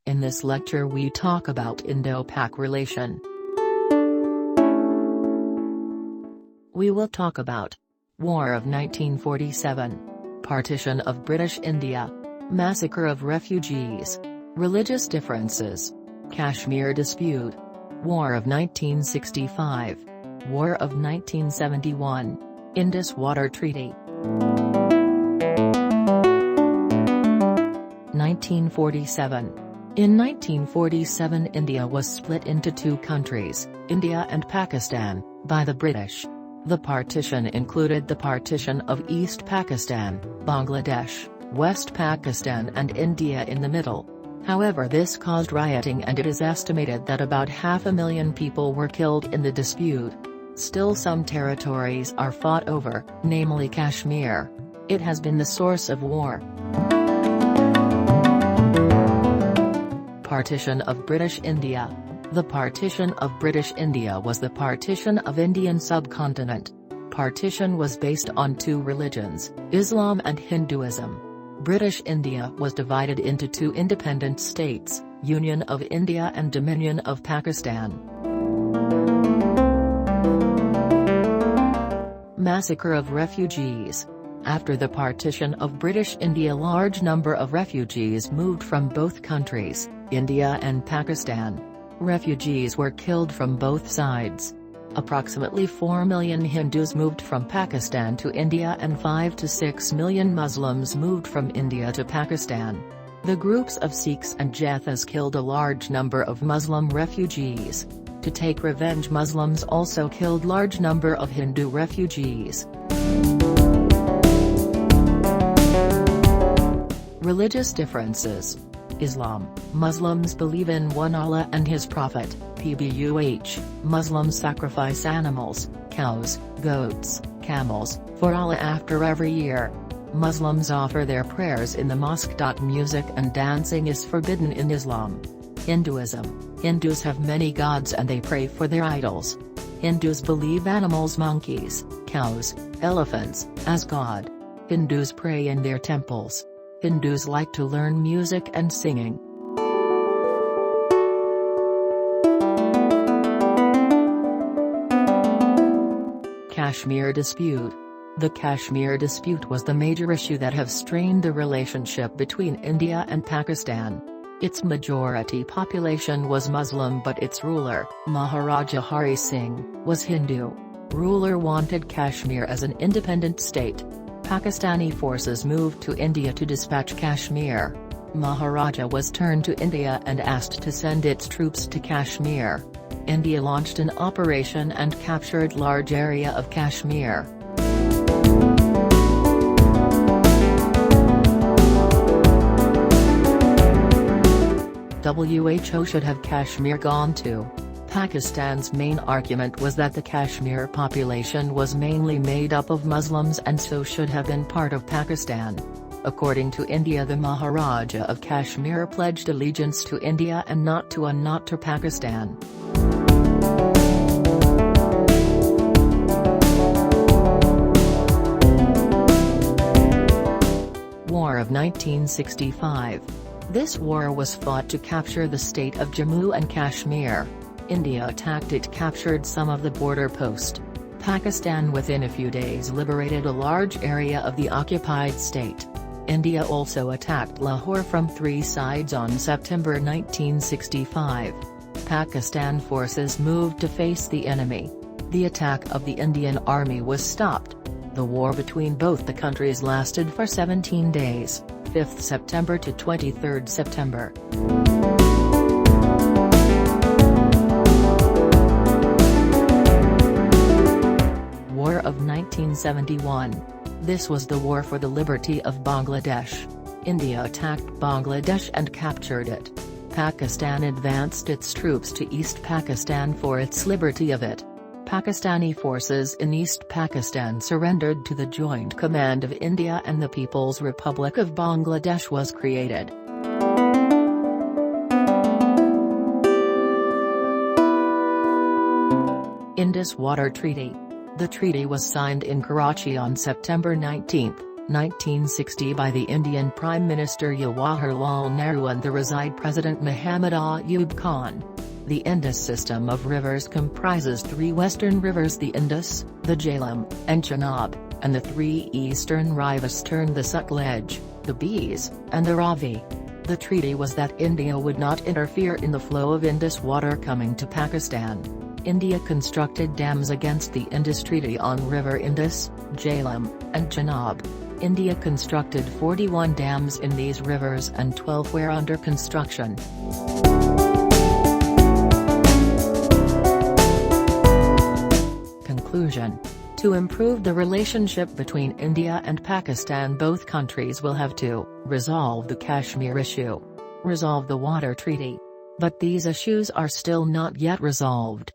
In this lecture we talk about Indo-Pak relation. We will talk about War of 1947, Partition of British India, Massacre of Refugees, Religious Differences, Kashmir Dispute, War of 1965, War of 1971, Indus Water Treaty. 1947. In 1947 India was split into two countries, India and Pakistan, by the British. The partition included the partition of East Pakistan, Bangladesh, West Pakistan and India in the middle. However, this caused rioting and it is estimated that about 500,000 people were killed in the dispute. Still some territories are fought over, namely Kashmir. It has been the source of war. Partition of British India. The partition of British India was the partition of Indian subcontinent. Partition was based on two religions, Islam and Hinduism. British India was divided into two independent states, Union of India and Dominion of Pakistan. Massacre of refugees. After the partition of British India, a large number of refugees moved from both countries, India and Pakistan. Refugees were killed from both sides. Approximately 4 million Hindus moved from Pakistan to India and 5 to 6 million Muslims moved from India to Pakistan. The groups of Sikhs and Jathas killed a large number of Muslim refugees. To take revenge, Muslims also killed large number of Hindu refugees. Religious differences. Islam. Muslims believe in one Allah and His Prophet, Pbuh. Muslims sacrifice animals, cows, goats, camels, for Allah after every year. Muslims offer their prayers in the mosque. Music and dancing is forbidden in Islam. Hinduism. Hindus have many gods and they pray for their idols. Hindus believe animals, monkeys, cows, elephants, as God. Hindus pray in their temples. Hindus like to learn music and singing. Kashmir Dispute. The Kashmir Dispute was the major issue that have strained the relationship between India and Pakistan. Its majority population was Muslim but its ruler, Maharaja Hari Singh, was Hindu. Ruler wanted Kashmir as an independent state. Pakistani forces moved to India to dispatch Kashmir. Maharaja was turned to India and asked to send its troops to Kashmir. India launched an operation and captured large area of Kashmir. WHO should have Kashmir gone to. Pakistan's main argument was that the Kashmir population was mainly made up of Muslims and so should have been part of Pakistan. According to India, the Maharaja of Kashmir pledged allegiance to India and not to Pakistan. War of 1965. This war was fought to capture the state of Jammu and Kashmir. India attacked it, captured some of the border post. Pakistan within a few days liberated a large area of the occupied state. India also attacked Lahore from three sides on September 1965. Pakistan forces moved to face the enemy. The attack of the Indian Army was stopped. The war between both the countries lasted for 17 days, 5th September to 23rd September. War of 1971. This was the war for the liberty of Bangladesh. India attacked Bangladesh and captured it. Pakistan advanced its troops to East Pakistan for its liberty of it. Pakistani forces in East Pakistan surrendered to the Joint Command of India and the People's Republic of Bangladesh was created. Indus Water Treaty. The treaty was signed in Karachi on September 19. 1960 by the Indian Prime Minister Jawaharlal Nehru and the Reside President Muhammad Ayub Khan. The Indus system of rivers comprises three western rivers, the Indus, the Jhelum, and Chenab, and the three eastern rivers the Sutlej, the Beas, and the Ravi. The treaty was that India would not interfere in the flow of Indus water coming to Pakistan. India constructed dams against the Indus Treaty on River Indus, Jhelum, and Chenab. India constructed 41 dams in these rivers and 12 were under construction. Conclusion. To improve the relationship between India and Pakistan, both countries will have to resolve the Kashmir issue, resolve the water treaty. But these issues are still not yet resolved.